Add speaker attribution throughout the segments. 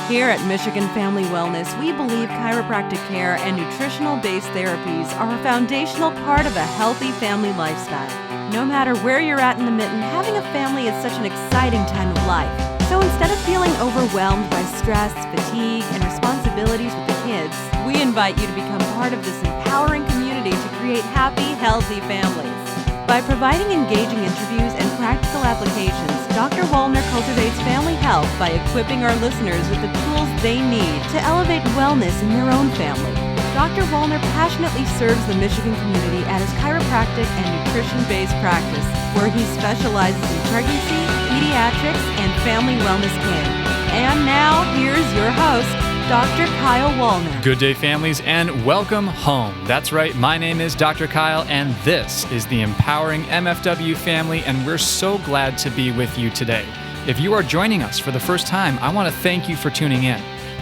Speaker 1: Here at Michigan Family Wellness, we believe chiropractic care and nutritional-based therapies are a foundational part of a healthy family lifestyle. No matter where you're at in the mitten, having a family is such an exciting time of life. So instead of feeling overwhelmed by stress, fatigue, and responsibilities with the kids, we invite you to become part of this empowering community to create happy, healthy families. By providing engaging interviews and practical applications, Dr. Wallner cultivates family health by equipping our listeners with the tools they need to elevate wellness in their own family. Dr. Wallner passionately serves the Michigan community at his chiropractic and nutrition-based practice, where he specializes in pregnancy, pediatrics, and family wellness care. And now, here's your host, Dr. Kyle Wallner.
Speaker 2: Good day, families, and welcome home. That's right, my name is Dr. Kyle, and this is the Empowering MFW family, and we're so glad to be with you today. If you are joining us for the first time, I want to thank you for tuning in.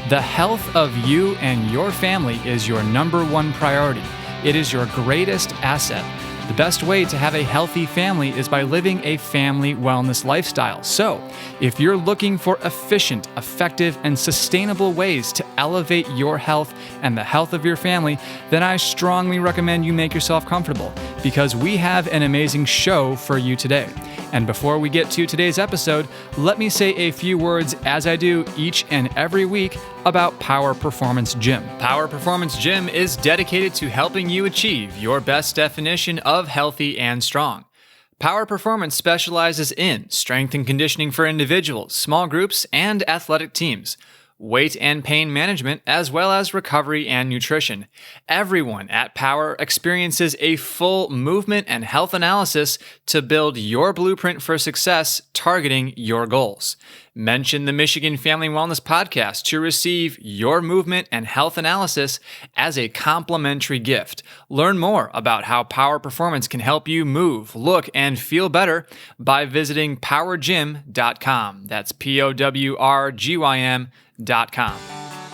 Speaker 2: The health of you and your family is your number one priority. It is your greatest asset. The best way to have a healthy family is by living a family wellness lifestyle. So, if you're looking for efficient, effective, and sustainable ways to elevate your health and the health of your family, then I strongly recommend you make yourself comfortable, because we have an amazing show for you today. And before we get to today's episode, let me say a few words, as I do each and every week, about Power Performance Gym. Power Performance Gym is dedicated to helping you achieve your best definition of healthy and strong. Power Performance specializes in strength and conditioning for individuals, small groups, and athletic teams, weight and pain management, as well as recovery and nutrition. Everyone at Power experiences a full movement and health analysis to build your blueprint for success, targeting your goals. Mention the Michigan Family Wellness Podcast to receive your movement and health analysis as a complimentary gift. Learn more about how Power Performance can help you move, look, and feel better by visiting powergym.com. That's POWRGYM.com.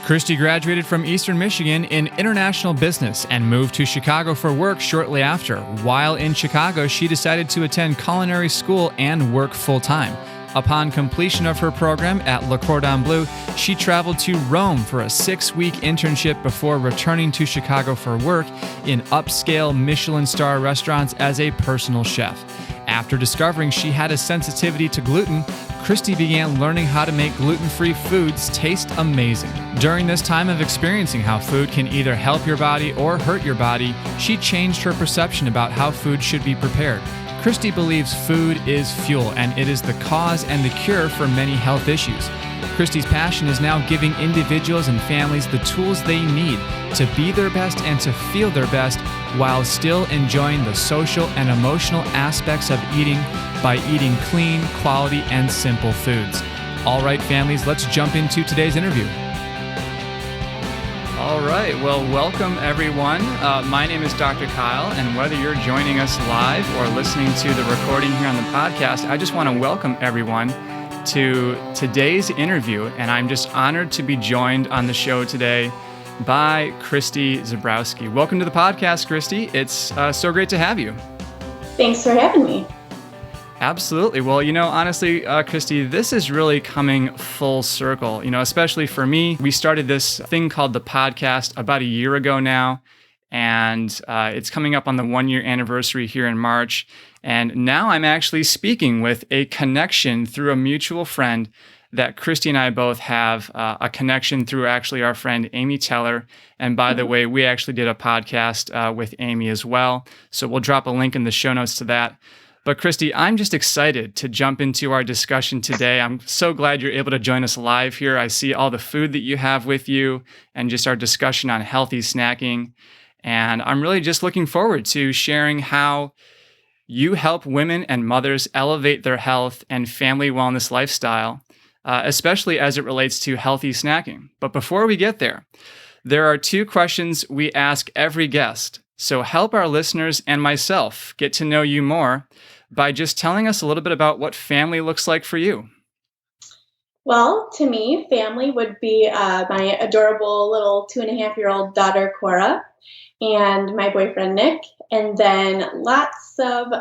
Speaker 2: Kristi graduated from Eastern Michigan in international business and moved to Chicago for work shortly after. While in Chicago, she decided to attend culinary school and work full-time. Upon completion of her program at Cordon Bleu, she traveled to Rome for a 6-week internship before returning to Chicago for work in upscale Michelin star restaurants as a personal chef. After discovering she had a sensitivity to gluten, Kristi began learning how to make gluten-free foods taste amazing. During this time of experiencing how food can either help your body or hurt your body, she changed her perception about how food should be prepared. Kristi believes food is fuel, and it is the cause and the cure for many health issues. Kristi's passion is now giving individuals and families the tools they need to be their best and to feel their best while still enjoying the social and emotional aspects of eating by eating clean, quality, and simple foods. All right, families, let's jump into today's interview. All right, well, welcome everyone. My name is Dr. Kyle, and whether you're joining us live or listening to the recording here on the podcast, I just want to welcome everyone to today's interview, and I'm just honored to be joined on the show today by Kristi Zebrowski. Welcome to the podcast, Kristi. It's so great to have you.
Speaker 3: Thanks for having me.
Speaker 2: Absolutely. Well, honestly, Kristi, this is really coming full circle, especially for me. We started this thing called the podcast about a year ago now, and it's coming up on the 1-year anniversary here in March. And now I'm actually speaking with a connection through a mutual friend that Kristi and I both have a connection through actually our friend Amy Teller. And by the way, we actually did a podcast with Amy as well. So we'll drop a link in the show notes to that. But Kristi, I'm just excited to jump into our discussion today. I'm so glad you're able to join us live here. I see all the food that you have with you and just our discussion on healthy snacking. And I'm really just looking forward to sharing how you help women and mothers elevate their health and family wellness lifestyle, especially as it relates to healthy snacking. But before we get there are 2 questions we ask every guest. So help our listeners and myself get to know you more by just telling us a little bit about what family looks like for you.
Speaker 3: Well, to me, family would be my adorable little 2.5-year-old daughter, Cora, and my boyfriend, Nick, and then lots of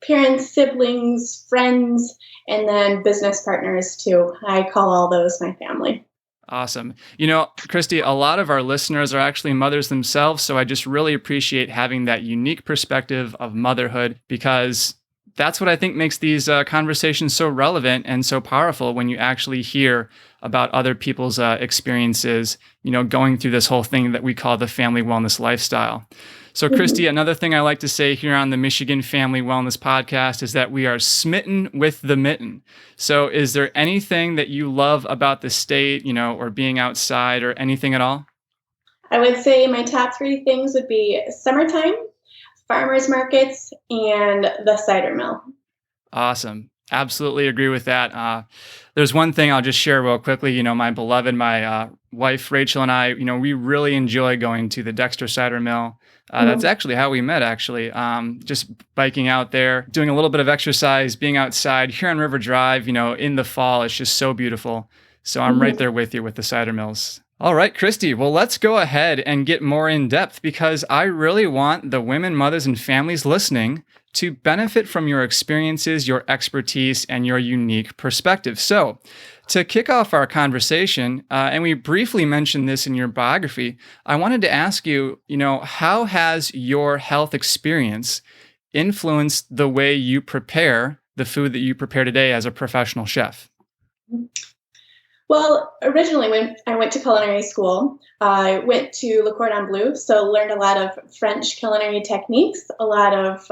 Speaker 3: parents, siblings, friends, and then business partners, too. I call all those my family.
Speaker 2: Awesome. Kristi, a lot of our listeners are actually mothers themselves, so I just really appreciate having that unique perspective of motherhood, because that's what I think makes these conversations so relevant and so powerful when you actually hear about other people's experiences, going through this whole thing that we call the family wellness lifestyle. So, Kristi, another thing I like to say here on the Michigan Family Wellness Podcast is that we are smitten with the mitten. So is there anything that you love about the state, or being outside or anything at all?
Speaker 3: I would say my top three things would be summertime, farmers markets, and the cider mill.
Speaker 2: Awesome. Absolutely agree with that. There's one thing I'll just share real quickly. My wife, Rachel, and I, we really enjoy going to the Dexter Cider Mill. That's actually how we met, just biking out there, doing a little bit of exercise, being outside here on River Drive, in the fall. It's just so beautiful. So I'm right there with you with the cider mills. All right, Kristi, well, let's go ahead and get more in depth, because I really want the women, mothers, and families listening to benefit from your experiences, your expertise, and your unique perspective. So to kick off our conversation, and we briefly mentioned this in your biography, I wanted to ask you, how has your health experience influenced the way you prepare the food that you prepare today as a professional chef?
Speaker 3: Well, originally when I went to culinary school, I went to Le Cordon Bleu, so learned a lot of French culinary techniques, a lot of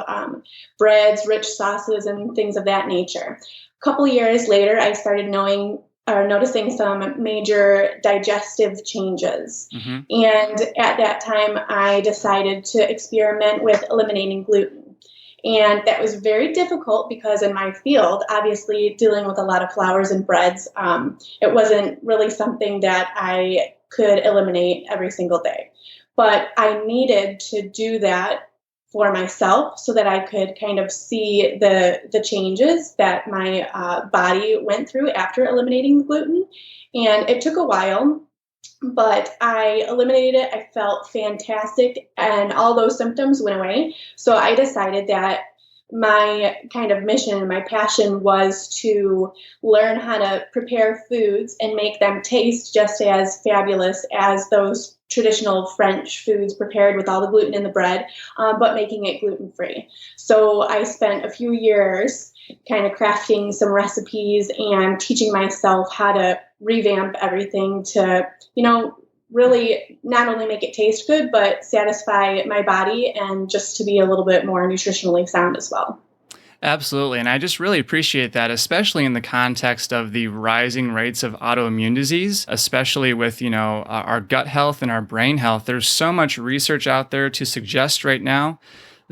Speaker 3: breads, rich sauces, and things of that nature. A couple years later, I started noticing some major digestive changes. And at that time, I decided to experiment with eliminating gluten. And that was very difficult because in my field, obviously dealing with a lot of flours and breads, it wasn't really something that I could eliminate every single day. But I needed to do that for myself so that I could kind of see the changes that my body went through after eliminating the gluten. And it took a while, but I eliminated it. I felt fantastic, and all those symptoms went away. So I decided that my kind of mission and my passion was to learn how to prepare foods and make them taste just as fabulous as those traditional French foods prepared with all the gluten in the bread, but making it gluten-free. So I spent a few years kind of crafting some recipes and teaching myself how to revamp everything to, really not only make it taste good, but satisfy my body and just to be a little bit more nutritionally sound as well.
Speaker 2: Absolutely. And I just really appreciate that, especially in the context of the rising rates of autoimmune disease, especially with, our gut health and our brain health. There's so much research out there to suggest right now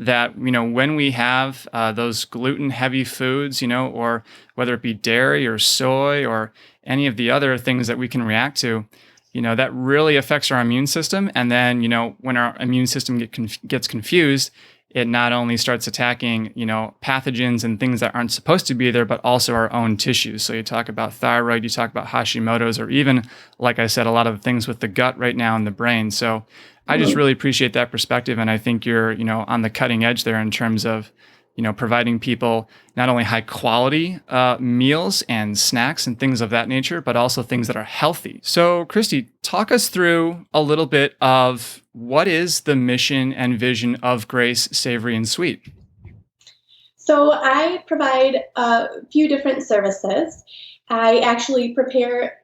Speaker 2: that, when we have those gluten heavy foods, or whether it be dairy or soy or any of the other things that we can react to, that really affects our immune system. And then, when our immune system gets confused, it not only starts attacking, pathogens and things that aren't supposed to be there, but also our own tissues. So you talk about thyroid, you talk about Hashimoto's, or even, like I said, a lot of things with the gut right now in the brain. So I just really appreciate that perspective. And I think you're, on the cutting edge there in terms of, providing people not only high quality meals and snacks and things of that nature, but also things that are healthy. So, Kristi, talk us through a little bit of what is the mission and vision of Grace Savory and Sweet?
Speaker 3: So I provide a few different services. I actually prepare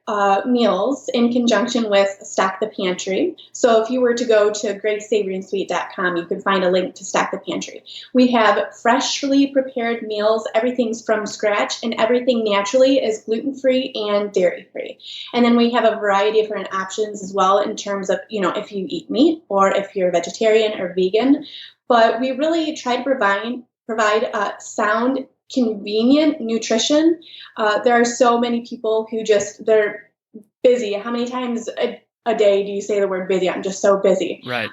Speaker 3: meals in conjunction with Stock the Pantry. So if you were to go to gracesavourandsweet.com, you could find a link to Stock the Pantry. We have freshly prepared meals. Everything's from scratch, and everything naturally is gluten-free and dairy-free. And then we have a variety of different options as well in terms of, if you eat meat or if you're vegetarian or vegan. But we really try to provide sound, convenient nutrition. There are so many people who they're busy. How many times a day do you say the word busy? I'm just so busy.
Speaker 2: Right.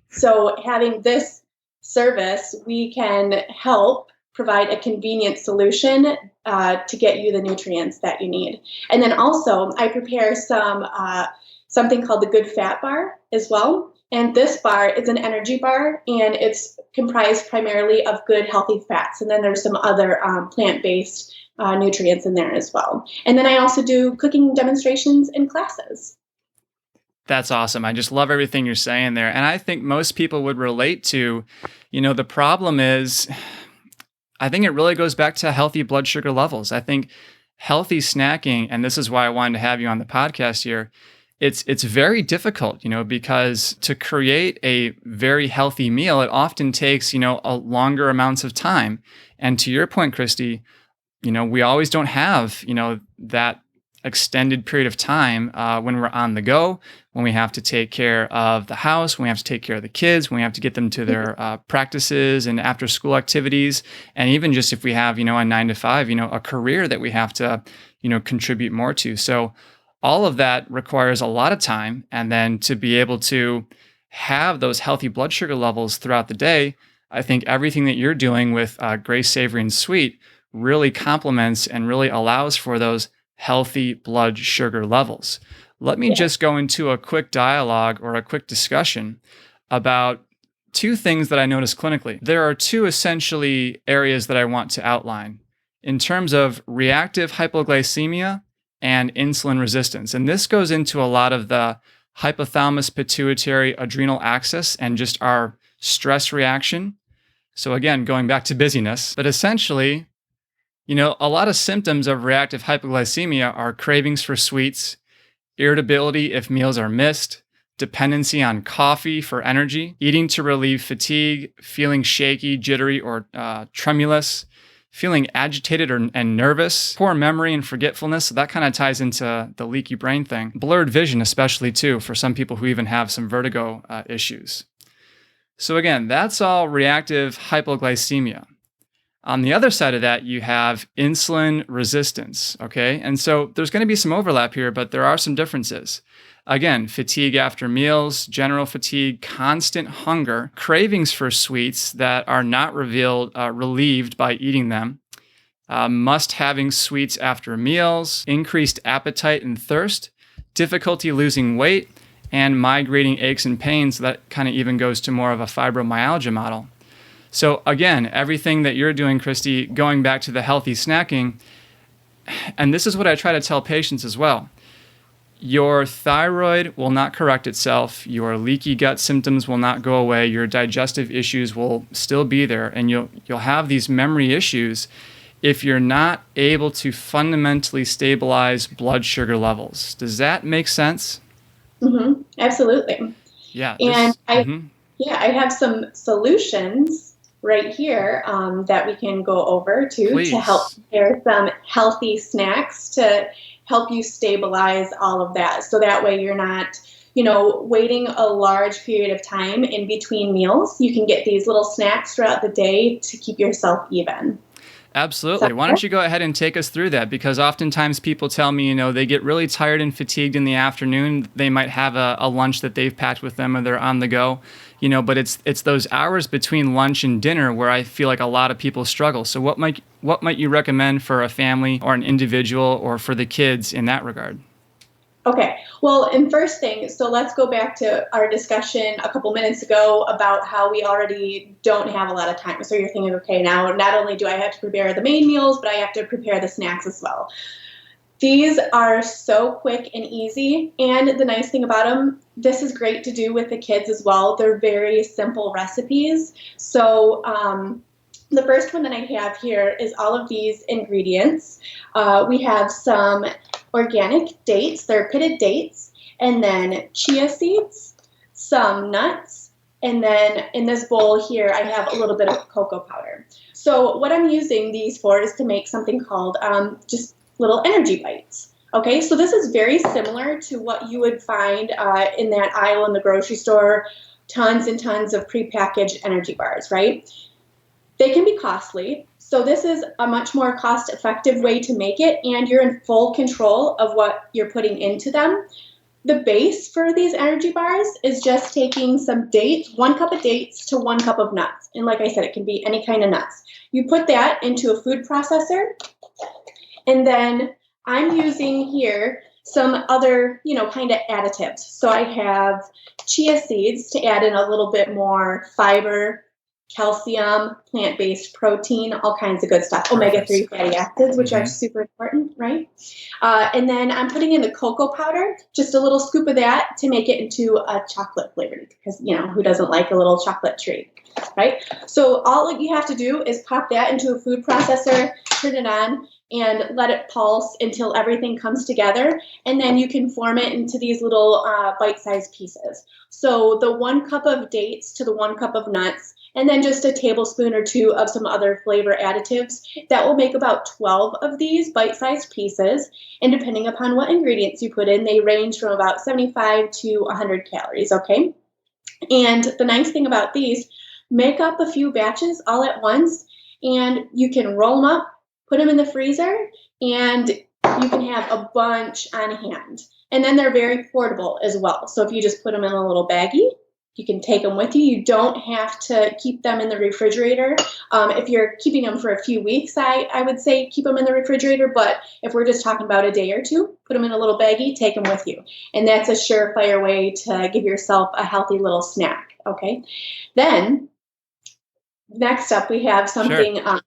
Speaker 3: So having this service, we can help provide a convenient solution to get you the nutrients that you need. And then also I prepare something called the Good Fat Bar as well. And this bar is an energy bar, and it's comprised primarily of good, healthy fats. And then there's some other plant-based nutrients in there as well. And then I also do cooking demonstrations and classes.
Speaker 2: That's awesome. I just love everything you're saying there. And I think most people would relate to, the problem is, I think it really goes back to healthy blood sugar levels. I think healthy snacking, and this is why I wanted to have you on the podcast here, it's very difficult, because to create a very healthy meal, it often takes, a longer amounts of time. And to your point, Kristi, we always don't have, that extended period of time when we're on the go, when we have to take care of the house, when we have to take care of the kids, when we have to get them to their practices and after school activities. And even just if we have, a 9 to 5, a career that we have to, contribute more to. So all of that requires a lot of time. And then to be able to have those healthy blood sugar levels throughout the day, I think everything that you're doing with Grace Savory and Sweet really complements and really allows for those healthy blood sugar levels. Let me just go into a quick dialogue or a quick discussion about two things that I noticed clinically. There are two essentially areas that I want to outline in terms of reactive hypoglycemia and insulin resistance. And this goes into a lot of the hypothalamus pituitary adrenal axis and just our stress reaction. So again, going back to busyness, but essentially, a lot of symptoms of reactive hypoglycemia are cravings for sweets, irritability if meals are missed, dependency on coffee for energy, eating to relieve fatigue, feeling shaky, jittery, or tremulous, feeling agitated and nervous, poor memory and forgetfulness. So that kind of ties into the leaky brain thing. Blurred vision, especially too, for some people who even have some vertigo issues. So again, that's all reactive hypoglycemia. On the other side of that, you have insulin resistance, okay? And so there's going to be some overlap here, but there are some differences. Again, fatigue after meals, general fatigue, constant hunger, cravings for sweets that are not relieved by eating them, must having sweets after meals, increased appetite and thirst, difficulty losing weight, and migrating aches and pains. That kind of even goes to more of a fibromyalgia model. So again, everything that you're doing, Kristi, going back to the healthy snacking, and this is what I try to tell patients as well. Your thyroid will not correct itself. Your leaky gut symptoms will not go away. Your digestive issues will still be there, and you'll have these memory issues if you're not able to fundamentally stabilize blood sugar levels. Does that make sense?
Speaker 3: Mm-hmm. Absolutely.
Speaker 2: Yeah.
Speaker 3: And I have some solutions right here that we can go over to help prepare some healthy snacks to help you stabilize all of that. So that way you're not, waiting a large period of time in between meals. You can get these little snacks throughout the day to keep yourself even.
Speaker 2: Absolutely. Why don't you go ahead and take us through that? Because oftentimes people tell me, they get really tired and fatigued in the afternoon. They might have a lunch that they've packed with them or they're on the go, but it's those hours between lunch and dinner where I feel like a lot of people struggle. So what might you recommend for a family or an individual or for the kids in that regard?
Speaker 3: Okay. Well, and first thing, so let's go back to our discussion a couple minutes ago about how we already don't have a lot of time. So you're thinking, okay, now not only do I have to prepare the main meals, but I have to prepare the snacks as well. These are so quick and easy. And the nice thing about them, this is great to do with the kids as well. They're very simple recipes. So the first one that I have here is all of these ingredients. We have some organic dates, they're pitted dates, and then chia seeds, some nuts, and then in this bowl here I have a little bit of cocoa powder. So what I'm using these for is to make something called just little energy bites. Okay, so this is very similar to what you would find in that aisle in the grocery store, tons and tons of prepackaged energy bars, right? They can be costly. So this is a much more cost-effective way to make it, and you're in full control of what you're putting into them. The base for these energy bars is just taking some dates, 1 cup of dates to 1 cup of nuts. And like I said, it can be any kind of nuts. You put that into a food processor, and then I'm using here some other, kind of additives. So I have chia seeds to add in a little bit more fiber calcium, plant-based protein, all kinds of good stuff. Omega-3 fatty acids, which are super important, right? And then I'm putting in the cocoa powder, just a little scoop of that to make it into a chocolate flavored, because, who doesn't like a little chocolate treat, right? So all you have to do is pop that into a food processor, turn it on, and let it pulse until everything comes together. And then you can form it into these little bite-sized pieces. So the 1 cup of dates to the 1 cup of nuts, and then just a tablespoon or 2 of some other flavor additives. That will make about 12 of these bite-sized pieces. And depending upon what ingredients you put in, they range from about 75 to 100 calories, okay? And the nice thing about these, make up a few batches all at once, and you can roll them up, put them in the freezer, and you can have a bunch on hand. And then they're very portable as well. So if you just put them in a little baggie, you can take them with you. You don't have to keep them in the refrigerator. If you're keeping them for a few weeks, I would say keep them in the refrigerator. But if we're just talking about a day or two, put them in a little baggie, take them with you. And that's a surefire way to give yourself a healthy little snack, okay? Then, next up, we have something, sure.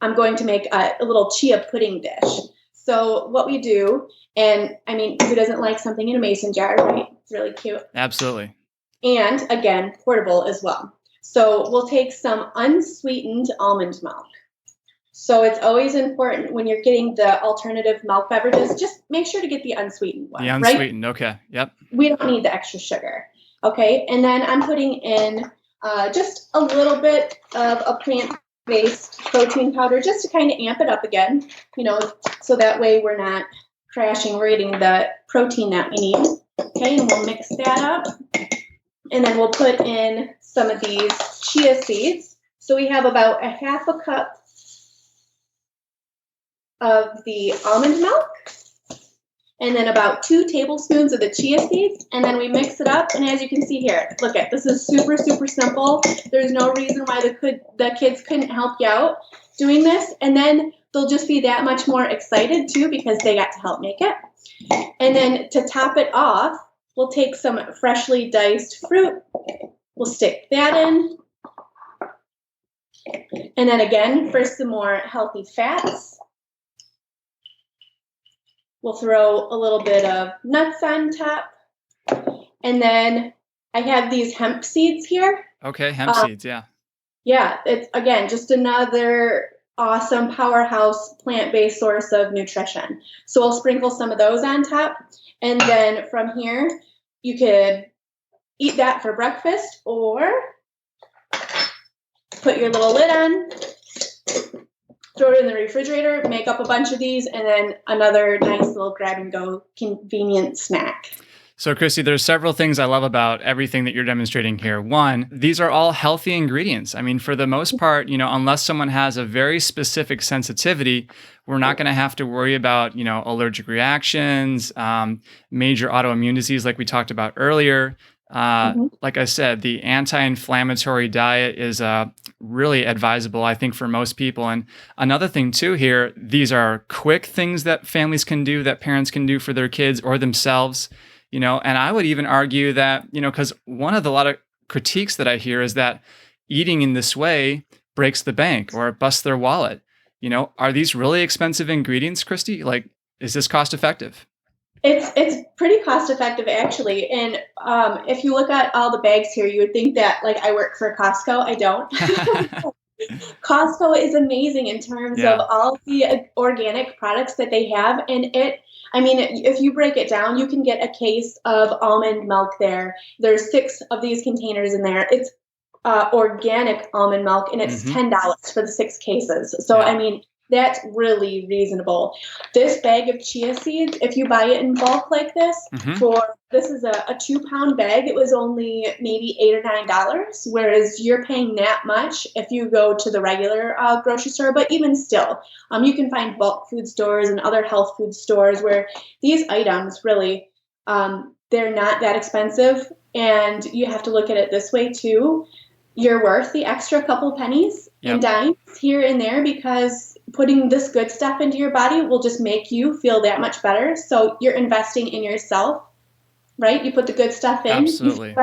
Speaker 3: I'm going to make a little chia pudding dish. So what we do, and I mean, who doesn't like something in a mason jar, right? It's really cute.
Speaker 2: Absolutely.
Speaker 3: And again, portable as well. So we'll take some unsweetened almond milk. So it's always important when you're getting the alternative milk beverages, just make sure to get the unsweetened one.
Speaker 2: The unsweetened,
Speaker 3: right?
Speaker 2: Okay, yep.
Speaker 3: We don't need the extra sugar. Okay, and then I'm putting in just a little bit of a plant-based protein powder just to kind of amp it up again, so that way we're not crashing. We're getting the protein that we need. Okay, and we'll mix that up. And then we'll put in some of these chia seeds. So we have about a half a cup of the almond milk, and then about 2 tablespoons of the chia seeds, and then we mix it up. And as you can see here, look at this is super, super simple. There's no reason why the kids couldn't help you out doing this. And then they'll just be that much more excited too because they got to help make it. And then to top it off, we'll take some freshly diced fruit. We'll stick that in. And then again, for some more healthy fats, we'll throw a little bit of nuts on top. And then I have these hemp seeds here.
Speaker 2: Okay, hemp seeds, yeah.
Speaker 3: Yeah, it's, again, just another awesome powerhouse plant-based source of nutrition. So we'll sprinkle some of those on top. And then from here, you could eat that for breakfast or put your little lid on, throw it in the refrigerator, make up a bunch of these, and then another nice little grab-and-go convenient snack.
Speaker 2: So, Kristi, there's several things I love about everything that you're demonstrating here. One, these are all healthy ingredients. I mean, for the most part, unless someone has a very specific sensitivity, we're not going to have to worry about, allergic reactions, major autoimmune disease like we talked about earlier. Like I said, the anti-inflammatory diet is really advisable, I think, for most people. And another thing too here, these are quick things that families can do, that parents can do for their kids or themselves. And I would even argue that, because one of the lot of critiques that I hear is that eating in this way breaks the bank or busts their wallet. Are these really expensive ingredients, Kristi? Like, is this cost effective?
Speaker 3: It's pretty cost effective, actually. And if you look at all the bags here, you would think that I work for Costco. I don't. Costco is amazing in terms of all the organic products that they have. And if you break it down, you can get a case of almond milk there. There's 6 of these containers in there. It's organic almond milk, and it's $10 for the 6 cases. So, that's really reasonable. This bag of chia seeds, if you buy it in bulk like this, this is a 2-pound bag, it was only maybe $8 or $9, whereas you're paying that much if you go to the regular grocery store. But even still, you can find bulk food stores and other health food stores where these items really, they're not that expensive. And you have to look at it this way too. You're worth the extra couple pennies and dimes here and there, because putting this good stuff into your body will just make you feel that much better. So you're investing in yourself, right? You put the good stuff in.
Speaker 2: Absolutely.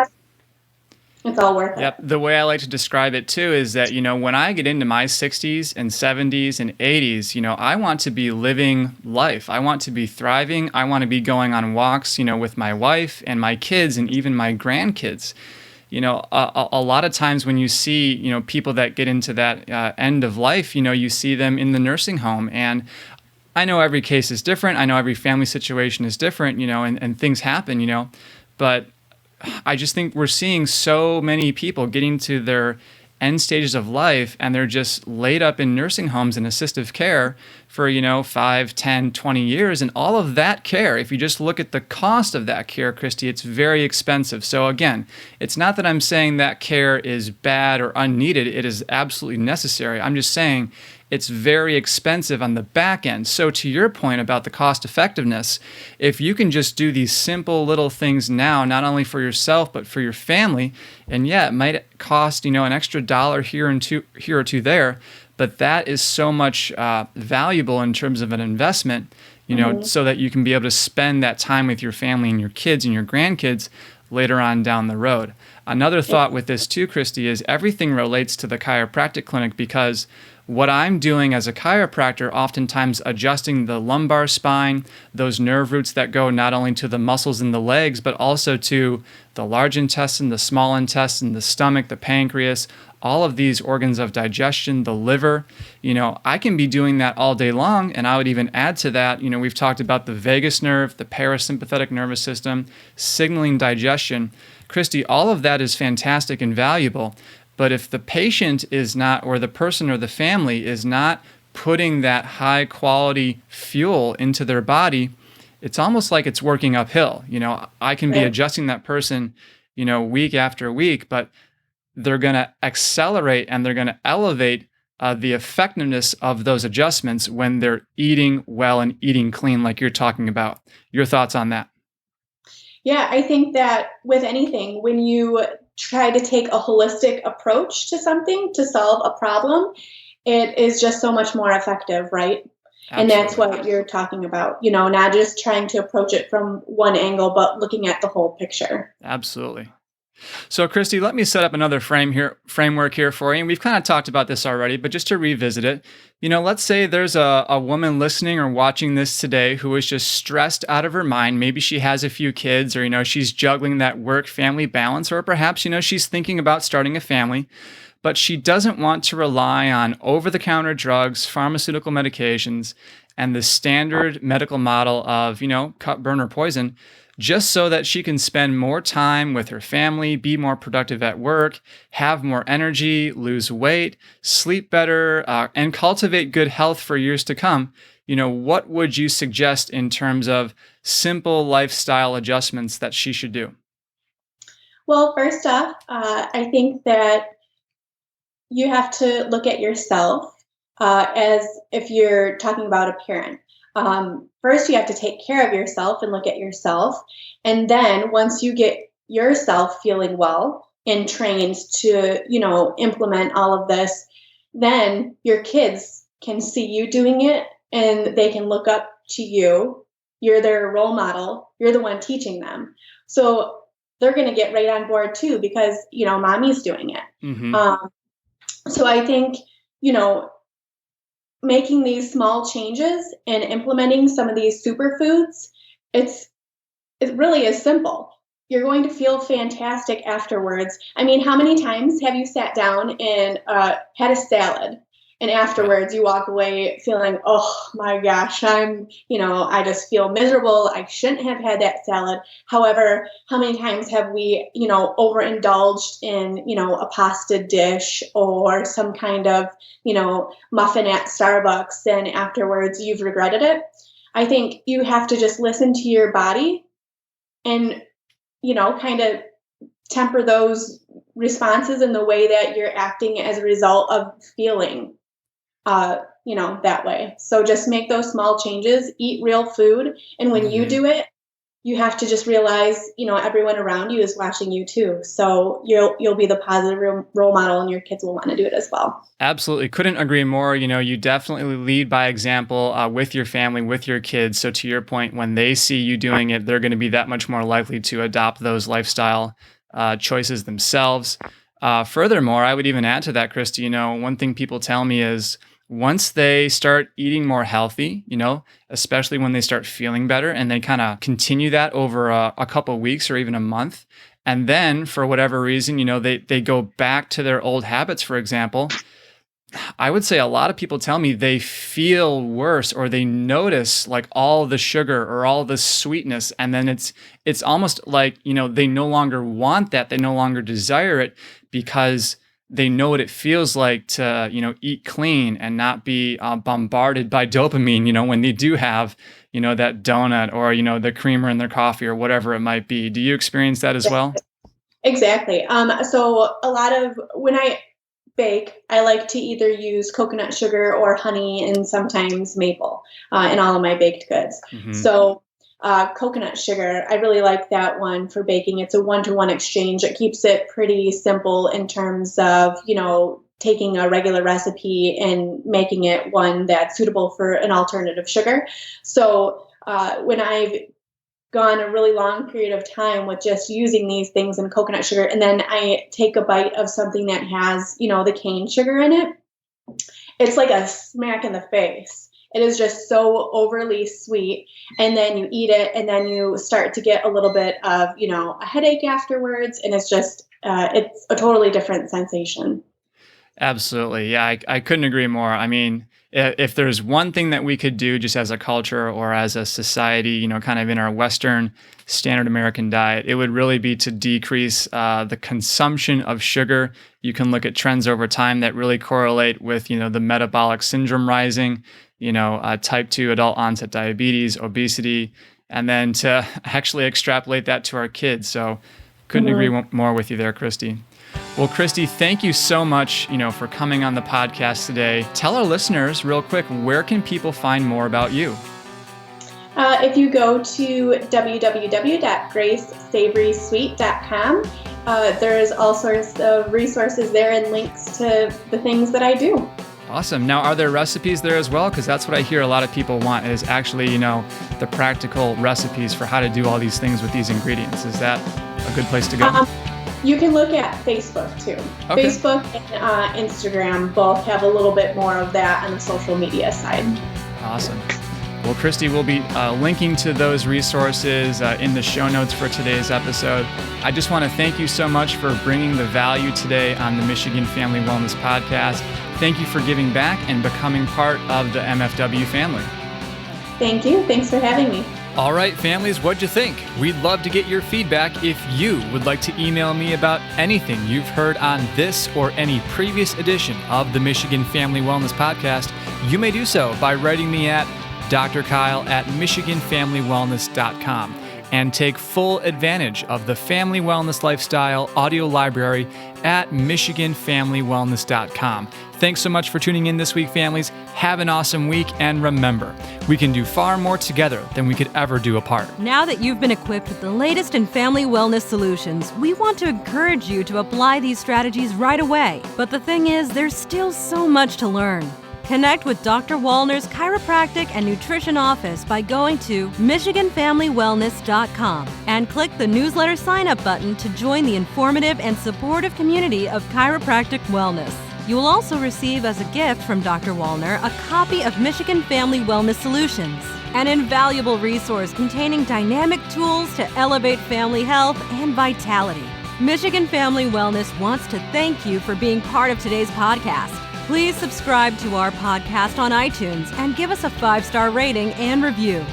Speaker 3: It's all worth it.
Speaker 2: Yep. The way I like to describe it too is that, when I get into my 60s and 70s and 80s, I want to be living life. I want to be thriving. I want to be going on walks, with my wife and my kids and even my grandkids. A lot of times when you see, people that get into that end of life, you see them in the nursing home. And I know every case is different. I know every family situation is different, and things happen, but I just think we're seeing so many people getting to their end stages of life and they're just laid up in nursing homes and assistive care for, 5, 10, 20 years. And all of that care, if you just look at the cost of that care, Kristi, it's very expensive. So again, it's not that I'm saying that care is bad or unneeded. It is absolutely necessary. I'm just saying it's very expensive on the back end. So to your point about the cost effectiveness, if you can just do these simple little things now, not only for yourself, but for your family, and yeah, it might cost, an extra dollar here or two there, but that is so much valuable in terms of an investment, so that you can be able to spend that time with your family and your kids and your grandkids later on down the road. Another thought with this too, Kristi, is everything relates to the chiropractic clinic, because what I'm doing as a chiropractor, oftentimes adjusting the lumbar spine, those nerve roots that go not only to the muscles in the legs, but also to the large intestine, the small intestine, the stomach, the pancreas, all of these organs of digestion, the liver. I can be doing that all day long. And I would even add to that, we've talked about the vagus nerve, the parasympathetic nervous system, signaling digestion. Kristi, all of that is fantastic and valuable. But if the patient is not, or the person or the family is not putting that high quality fuel into their body, it's almost like it's working uphill. I can be adjusting that person, week after week, but they're going to accelerate and they're going to elevate the effectiveness of those adjustments when they're eating well and eating clean, like you're talking about. Your thoughts on that?
Speaker 3: Yeah, I think that with anything, when you try to take a holistic approach to something to solve a problem, it is just so much more effective, right? Absolutely. And that's what you're talking about, not just trying to approach it from one angle, but looking at the whole picture.
Speaker 2: Absolutely. So, Kristi, let me set up another framework here for you. And we've kind of talked about this already, but just to revisit it, let's say there's a woman listening or watching this today who is just stressed out of her mind. Maybe she has a few kids, or, she's juggling that work-family balance, or perhaps, she's thinking about starting a family, but she doesn't want to rely on over-the-counter drugs, pharmaceutical medications, and the standard medical model of, cut, burn, or poison, just so that she can spend more time with her family, be more productive at work, have more energy, lose weight, sleep better, and cultivate good health for years to come. What would you suggest in terms of simple lifestyle adjustments that she should do?
Speaker 3: Well, first off, I think that you have to look at yourself as if you're talking about a parent. First, you have to take care of yourself and look at yourself. And then once you get yourself feeling well and trained to, implement all of this, then your kids can see you doing it and they can look up to you. You're their role model. You're the one teaching them. So they're going to get right on board too, because, mommy's doing it. Mm-hmm. So I think, making these small changes and implementing some of these superfoods, it really is simple. You're going to feel fantastic afterwards. I mean, how many times have you sat down and had a salad and afterwards you walk away feeling, oh my gosh, I just feel miserable. I shouldn't have had that salad. However, how many times have we, overindulged in, a pasta dish or some kind of, muffin at Starbucks, and afterwards you've regretted it? I think you have to just listen to your body and, kind of temper those responses in the way that you're acting as a result of feeling that way. So just make those small changes, eat real food. And when you do it, you have to just realize, everyone around you is watching you too. So you'll be the positive role model and your kids will want to do it as well.
Speaker 2: Absolutely. Couldn't agree more. You definitely lead by example with your family, with your kids. So to your point, when they see you doing it, they're going to be that much more likely to adopt those lifestyle choices themselves. Furthermore, I would even add to that, Kristi, one thing people tell me is once they start eating more healthy, especially when they start feeling better and they kind of continue that over a couple of weeks or even a month, and then for whatever reason, they go back to their old habits, for example, I would say a lot of people tell me they feel worse or they notice like all the sugar or all the sweetness. And then it's almost like, they no longer want that. They no longer desire it because they know what it feels like to, eat clean and not be bombarded by dopamine, when they do have, that donut or, the creamer in their coffee or whatever it might be. Do you experience that as well?
Speaker 3: Exactly. So a lot of when I bake, I like to either use coconut sugar or honey and sometimes maple in all of my baked goods. Mm-hmm. So coconut sugar, I really like that one for baking. It's a 1-to-1 exchange. It keeps it pretty simple in terms of, taking a regular recipe and making it one that's suitable for an alternative sugar. So when I've gone a really long period of time with just using these things in coconut sugar, and then I take a bite of something that has, the cane sugar in it, it's like a smack in the face. It is just so overly sweet. And then you eat it and then you start to get a little bit of, a headache afterwards. And it's just, it's a totally different sensation.
Speaker 2: Absolutely. Yeah, I couldn't agree more. I mean, if there's one thing that we could do just as a culture or as a society, kind of in our Western standard American diet, it would really be to decrease the consumption of sugar. You can look at trends over time that really correlate with, the metabolic syndrome rising, type 2 adult onset diabetes, obesity, and then to actually extrapolate that to our kids. So couldn't agree more with you there, Kristi. Well, Kristi, thank you so much, for coming on the podcast today. Tell our listeners real quick, where can people find more about you?
Speaker 3: If you go to www.gracesavorysweet.com, there is all sorts of resources there and links to the things that I do.
Speaker 2: Awesome. Now, are there recipes there as well? Because that's what I hear a lot of people want is actually, the practical recipes for how to do all these things with these ingredients. Is that a good place to go?
Speaker 3: You can look at Facebook too. Okay. Facebook and Instagram both have a little bit more of that on the social media side.
Speaker 2: Awesome. Well, Kristi, we'll be linking to those resources in the show notes for today's episode. I just want to thank you so much for bringing the value today on the Michigan Family Wellness Podcast. Thank you for giving back and becoming part of the MFW family.
Speaker 3: Thank you. Thanks for having me.
Speaker 2: All right, families, what'd you think? We'd love to get your feedback. If you would like to email me about anything you've heard on this or any previous edition of the Michigan Family Wellness Podcast, you may do so by writing me at drkyle@michiganfamilywellness.com and take full advantage of the Family Wellness Lifestyle audio library at michiganfamilywellness.com. Thanks so much for tuning in this week, families. Have an awesome week, and remember, we can do far more together than we could ever do apart.
Speaker 1: Now that you've been equipped with the latest in family wellness solutions, we want to encourage you to apply these strategies right away. But the thing is, there's still so much to learn. Connect with Dr. Wallner's Chiropractic and Nutrition Office by going to michiganfamilywellness.com and click the newsletter sign-up button to join the informative and supportive community of chiropractic wellness. You will also receive as a gift from Dr. Wallner a copy of Michigan Family Wellness Solutions, an invaluable resource containing dynamic tools to elevate family health and vitality. Michigan Family Wellness wants to thank you for being part of today's podcast. Please subscribe to our podcast on iTunes and give us a 5-star rating and review.